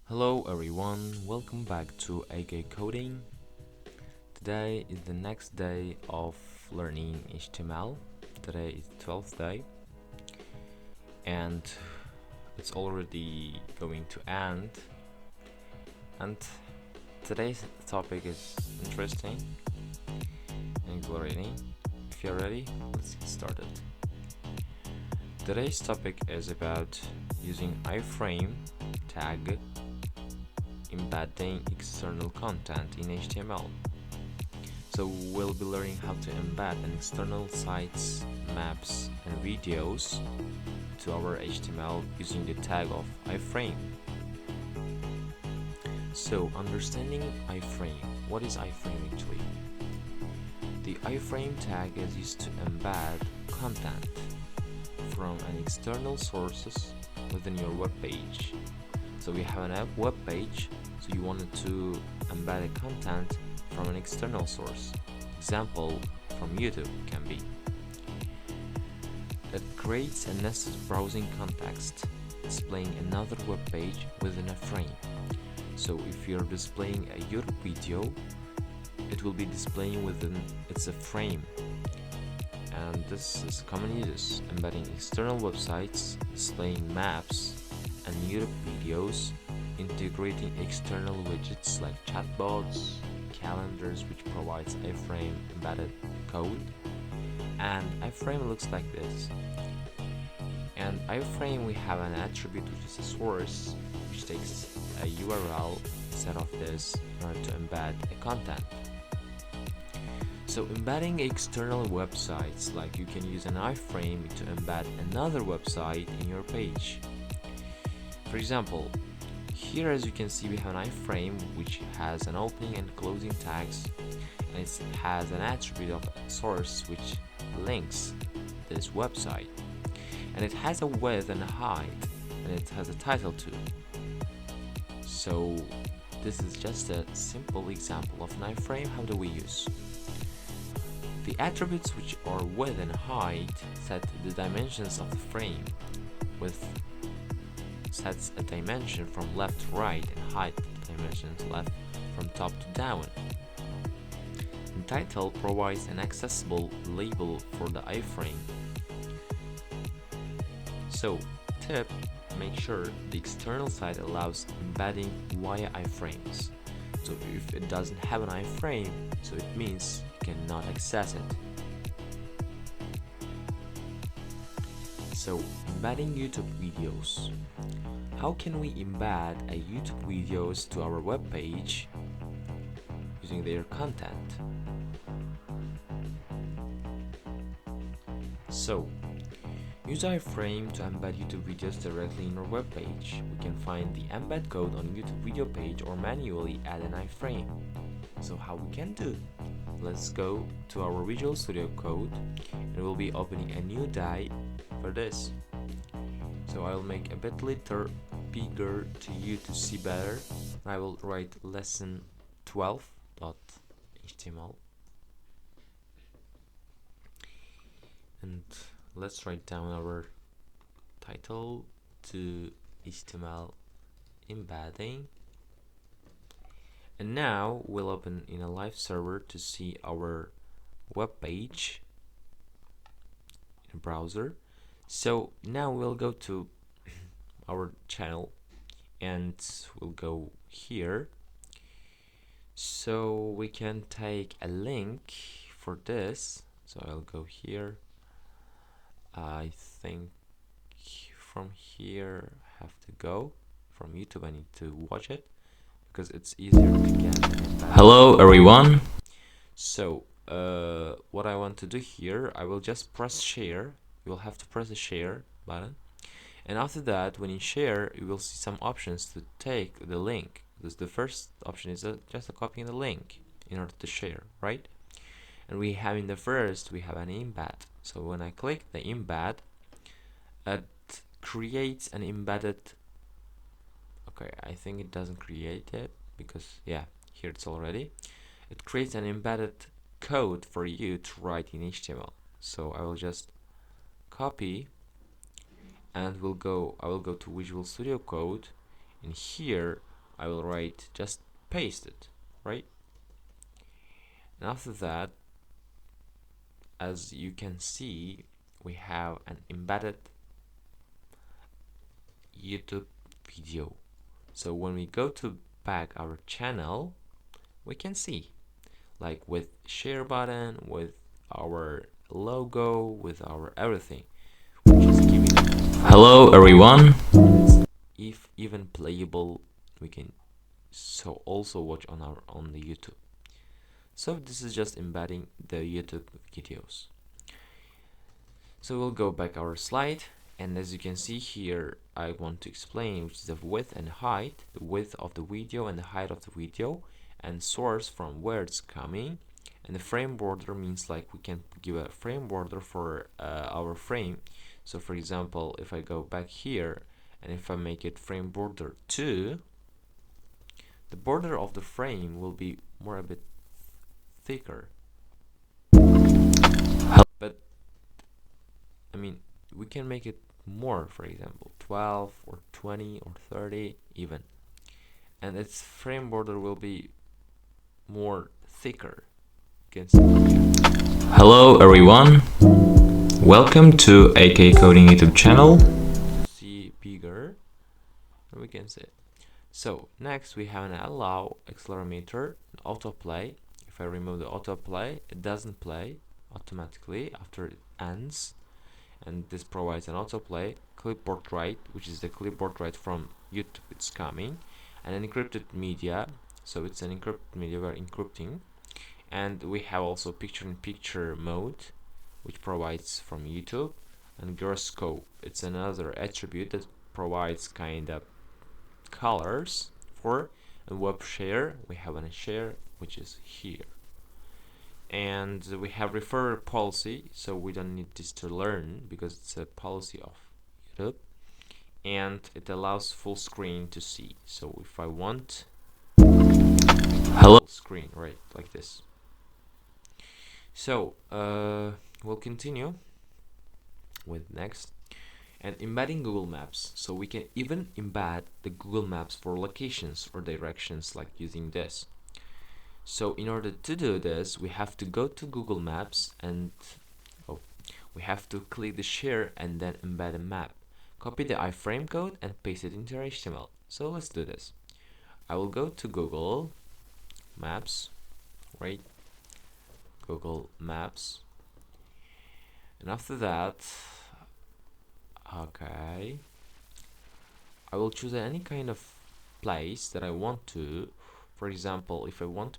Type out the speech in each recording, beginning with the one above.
Hello everyone, welcome back to AK Coding. Today is the next day of learning HTML. Today is 12th day and it's already going to end. And today's topic is interesting and exhilarating. If you're ready, let's get started. Today's topic is about using iframe tag embedding external content in HTML. So we'll be learning how to embed an external sites, maps and videos to our HTML using the tag of iframe. So understanding iframe, what is iframe actually? The iframe tag is used to embed content from an external sources within your web page. So we have a web page, so you wanted to embed a content from an external source. Example from YouTube can be. It creates a nested browsing context, displaying another web page within a frame. So if you're displaying a YouTube video, it will be displaying within its a frame. And this is common uses, embedding external websites, displaying maps and YouTube videos, integrating external widgets like chatbots, calendars which provides iframe embedded code, and iframe looks like this. And iframe we have an attribute which is a source which takes a URL instead of this in order to embed a content. So embedding external websites, like you can use an iframe to embed another website in your page. For example, here as you can see we have an iframe which has an opening and closing tags, and it has an attribute of a source which links this website, and it has a width and a height, and it has a title too. So this is just a simple example of an iframe. How do we use? The attributes which are width and height set the dimensions of the frame. Width sets a dimension from left to right and height dimensions left from top to down. And title provides an accessible label for the iframe. So tip, make sure the external site allows embedding via iframes. So if it doesn't have an iframe, so it means you cannot access it. So embedding YouTube videos. How can we embed a YouTube videos to our web page using their content? So use iframe to embed YouTube videos directly in your web page. We can find the embed code on YouTube video page or manually add an iframe. So how we can do? Let's go to our Visual Studio Code and we'll be opening a new die for this. So I'll make a bit little bigger to you to see better. I will write lesson 12.html and let's write down our title to HTML embedding. And now we'll open in a live server to see our web page in a browser. So now we'll go to our channel and we'll go here. So we can take a link for this. So I'll go here. I think from here I have to go. From YouTube I need to watch it because it's easier to get. Hello everyone. So what I want to do here, I will just press share. You will have to press the share button, and after that when you share you will see some options to take the link. The first option is just copying the link in order to share, right? And we have in the first we have an embed. So when I click the embed, it creates an embedded. Okay, I think it doesn't create it because yeah, here it's already. It creates an embedded code for you to write in HTML. So I will just copy and I will go to Visual Studio Code, and here I will write just paste it, right? And after that, as you can see, we have an embedded YouTube video. So when we go to back our channel, we can see like with share button, with our logo, with our everything. We just give it hello everyone. If even playable, we can so also watch on the YouTube. So this is just embedding the YouTube videos. So we'll go back our slide, and as you can see here, I want to explain which is the width and height, the width of the video and the height of the video, and source from where it's coming. And the frame border means like we can give a frame border for our frame. So for example, if I go back here and if I make it frame border 2, the border of the frame will be more a bit thicker. But I mean, we can make it more, for example 12 or 20 or 30 even, and its frame border will be more thicker. Hello everyone, welcome to AK Coding YouTube channel. See bigger, and we can see it. So next we have an allow accelerometer, an autoplay. If I remove the autoplay, it doesn't play automatically after it ends, and this provides an autoplay. Clipboard write, which is the clipboard write from YouTube, it's coming, and an encrypted media. So it's an encrypted media we're encrypting, and we have also picture-in-picture mode, which provides from YouTube, and gyroscope. It's another attribute that provides kind of colors for a web share. We have a share which is here, and we have refer policy, so we don't need this to learn because it's a policy of YouTube, and it allows full screen to see. So if I want hello screen, right, like this. So we'll continue with next, and embedding Google Maps. So we can even embed the Google Maps for locations or directions, like using this. So in order to do this, we have to go to Google Maps, and we have to click the share and then embed a map. Copy the iframe code and paste it into HTML. So let's do this. I will go to Google Maps, right? Google Maps, and after that, okay, I will choose any kind of place that I want to. For example, if I want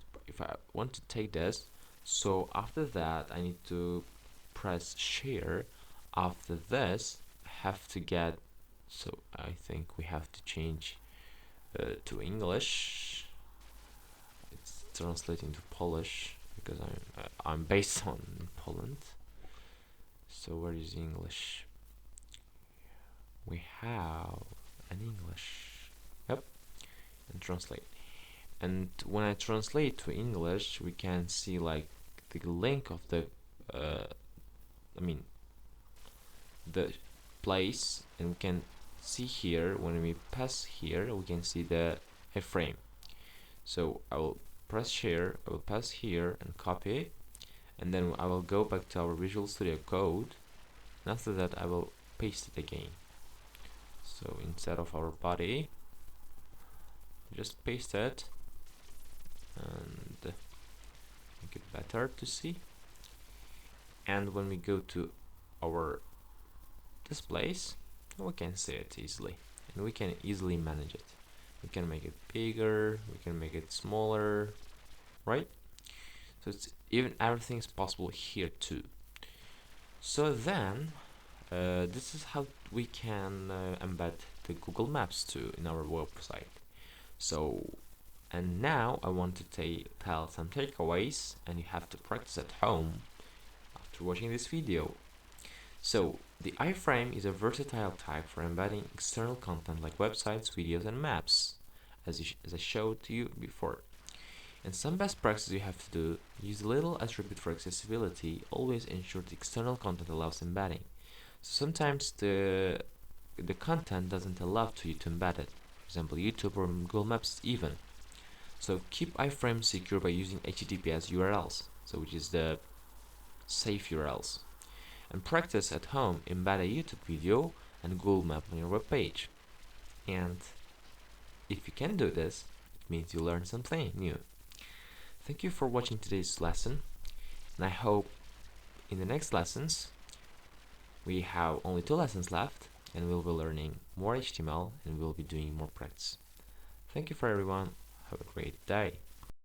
to take this, so after that I need to press share. After this, I have to get, so I think we have to change to English. It's translating to Polish because I'm based on Poland. So where is English? We have an English. Yep, and translate. And when I translate to English, we can see like the link of the the place, and we can see here when we pass here, we can see the iframe. So I will press share, I will pass here and copy, and then I will go back to our Visual Studio Code, and after that I will paste it again. So instead of our body, just paste it and make it better to see. And when we go to our displays, we can see it easily, and we can easily manage it. We can make it bigger, we can make it smaller, right? So it's even everything is possible here too. So then this is how we can embed the Google Maps too in our website. So, and now I want to tell some takeaways, and you have to practice at home after watching this video. So the iframe is a versatile type for embedding external content like websites, videos, and maps, as I showed to you before. And some best practices you have to do: use a little attribute for accessibility, always ensure the external content allows embedding. So sometimes the content doesn't allow you to embed it. example YouTube or Google Maps even. So keep iframe secure by using HTTPS URLs, so which is the safe URLs, and practice at home. Embed a YouTube video and Google Map on your web page. And if you can do this, it means you learned something new. Thank you for watching today's lesson, and I hope in the next lessons, we have only 2 lessons left, and we'll be learning more HTML and we'll be doing more practice. Thank you for everyone. Have a great day.